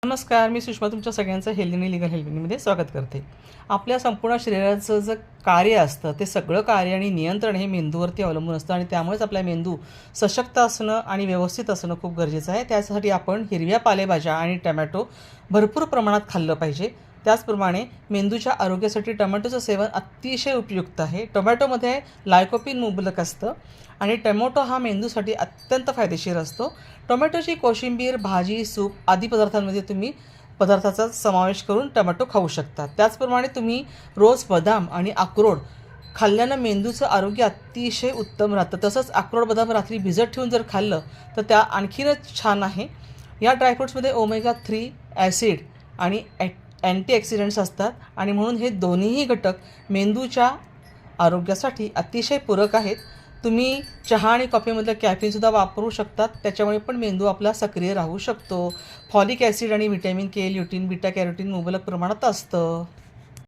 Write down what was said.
नमस्कार, मी सुषमा तुमच्या सगळ्यांचं हेल्दी लीगल हेल्पिंगमध्ये स्वागत करते. आपल्या संपूर्ण शरीराचं जे कार्य असतं ते सगळं कार्य आणि नियंत्रण हे मेंदूवरती अवलंबून असतं आणि त्यामुळेच आपला मेंदू सशक्त असणं आणि व्यवस्थित असणं खूप गरजेचं आहे. त्यासाठी आपण हिरव्या पालेभाज्या आणि टमॅटो भरपूर प्रमाणात खाल्लं पाहिजे. त्याचप्रमाणे मेंदूच्या आरोग्यासाठी टोमॅटोचं सेवन अतिशय उपयुक्त आहे. टोमॅटोमध्ये लायकोपीन मुबलक असतं आणि टोमॅटो हा मेंदूसाठी अत्यंत फायदेशीर असतो. टोमॅटोची कोशिंबीर, भाजी, सूप आदी पदार्थांमध्ये तुम्ही पदार्थाचा समावेश करून टोमॅटो खाऊ शकता. त्याचप्रमाणे तुम्ही रोज बदाम आणि अक्रोड खाल्ल्यानं मेंदूचं आरोग्य अतिशय उत्तम राहतं. तसंच अक्रोड बदाम रात्री भिजत ठेवून जर खाल्लं तर त्या आणखीनच छान आहे. या ड्रायफ्रूट्समध्ये ओमेगा 3 ॲसिड आणि अँटीऑक्सिडंट्स असतात आणि म्हणून हे दोन्हीही घटक मेंदूच्या आरोग्यासाठी अतिशय पूरक आहेत. तुम्ही चहा आणि कॉफीमधलं कॅफीनसुद्धा वापरू शकतात. त्याच्यामुळे पण मेंदू आपला सक्रिय राहू शकतो. फॉलिक ॲसिड आणि व्हिटॅमिन के, ल्युटीन, बीटा कॅरोटीन मुबलक प्रमाणात असतं.